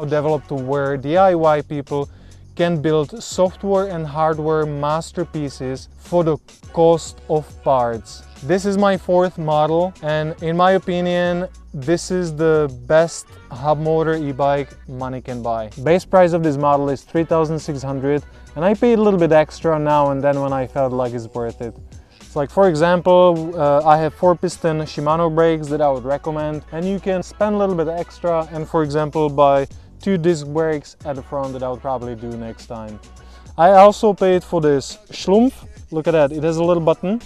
developed to where DIY people can build software and hardware masterpieces for the cost of parts. This is my fourth model, and in my opinion, this is the best hub motor e-bike money can buy. Base price of this model is 3,600, and I paid a little bit extra now and then when I felt like it's worth it. It's like, for example, I have 4-piston Shimano brakes that I would recommend, and you can spend a little bit extra and, for example, buy 2 disc brakes at the front that I would probably do next time. I also paid for this Schlumpf. Look at that, it has a little button.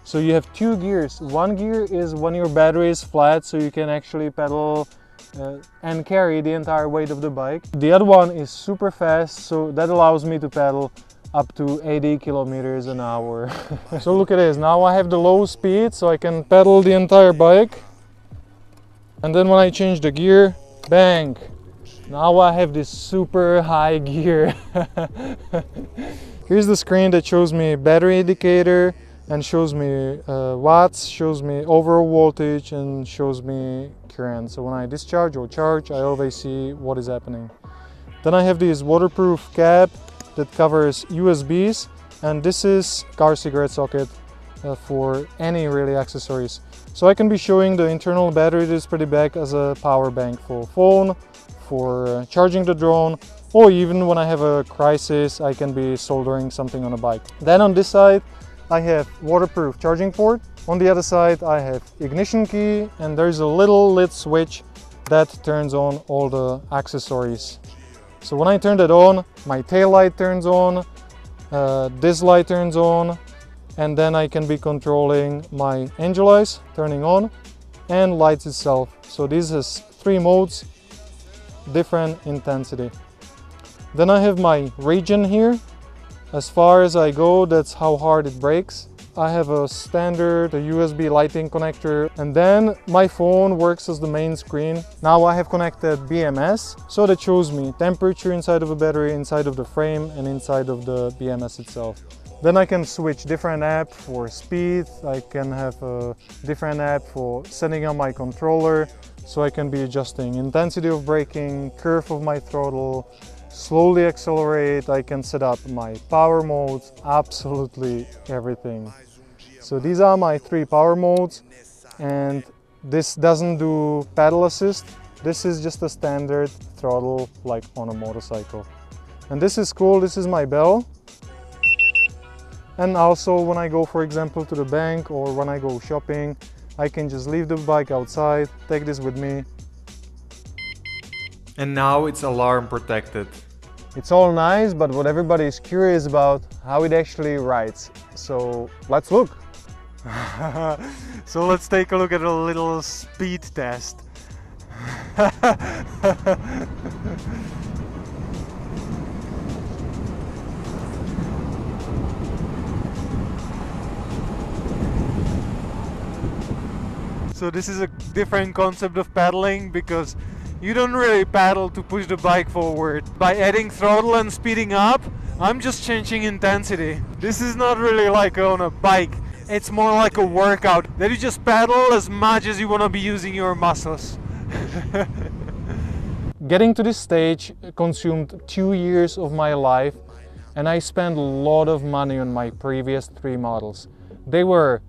So you have 2 gears. One gear is when your battery is flat, so you can actually pedal and carry the entire weight of the bike. The other one is super fast, so that allows me to pedal up to 80 kilometers an hour. So look at this, now I have the low speed, so I can pedal the entire bike. And then when I change the gear, bang! Now I have this super high gear. Here's the screen that shows me battery indicator and shows me watts, shows me overall voltage, and shows me current. So when I discharge or charge, I always see what is happening. Then I have this waterproof cap that covers USBs, and this is car cigarette socket for any really accessories. So I can be showing the internal battery display back as a power bank for phone, for charging the drone, or even when I have a crisis, I can be soldering something on a bike. Then on this side, I have waterproof charging port. On the other side, I have ignition key, and there's a little lit switch that turns on all the accessories. So when I turn that on, my tail light turns on, this light turns on, and then I can be controlling my angel lights turning on and lights itself. So this has 3 modes, different intensity. Then I have my regen here. As far as I go, that's how hard it breaks. I have a standard USB lighting connector, and then my phone works as the main screen. Now I have connected BMS, so that shows me temperature inside of a battery, inside of the frame, and inside of the BMS itself. Then I can switch different app for speed. I can have a different app for setting up my controller, so I can be adjusting intensity of braking, curve of my throttle, slowly accelerate. I can set up my power modes, absolutely everything. So these are my 3 power modes, and this doesn't do pedal assist. This is just a standard throttle like on a motorcycle. And this is cool, this is my bell. And also when I go, for example, to the bank or when I go shopping, I can just leave the bike outside, take this with me. And now it's alarm protected. It's all nice, but what everybody is curious about, how it actually rides. So let's look. So let's take a look at a little speed test. So this is a different concept of pedaling, because you don't really pedal to push the bike forward. By adding throttle and speeding up, I'm just changing intensity. This is not really like on a bike. It's more like a workout, that you just pedal as much as you want to be using your muscles. Getting to this stage consumed 2 years of my life, and I spent a lot of money on my previous 3 models. They were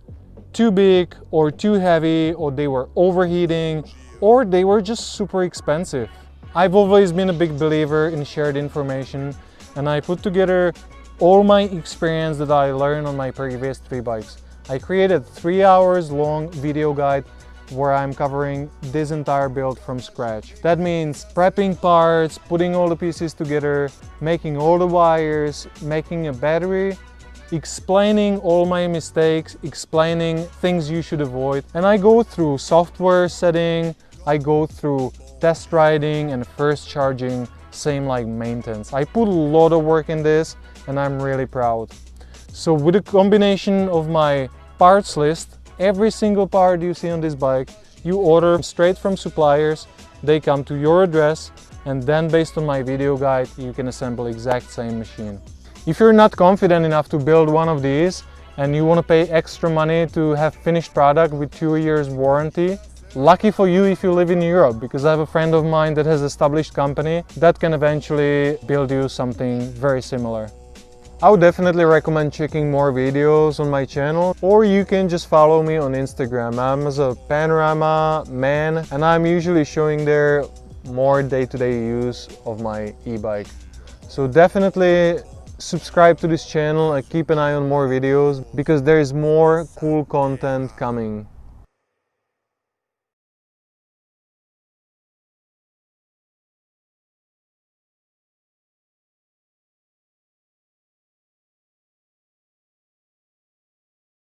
too big or too heavy, or they were overheating, or they were just super expensive. I've always been a big believer in shared information, and I put together all my experience that I learned on my previous 3 bikes. I created 3 hours long video guide where I'm covering this entire build from scratch. That means prepping parts, putting all the pieces together, making all the wires, making a battery, explaining all my mistakes, explaining things you should avoid. And I go through software setting, I go through test riding and first charging, same like maintenance. I put a lot of work in this, and I'm really proud. So with a combination of my parts list, every single part you see on this bike, you order straight from suppliers, they come to your address, and then based on my video guide, you can assemble exact same machine. If you're not confident enough to build one of these and you want to pay extra money to have finished product with 2 years warranty, lucky for you if you live in Europe, because I have a friend of mine that has established company that can eventually build you something very similar. I would definitely recommend checking more videos on my channel, or you can just follow me on Instagram. I'm as a panorama man, and I'm usually showing there more day-to-day use of my e-bike. So definitely subscribe to this channel and keep an eye on more videos, because there is more cool content coming.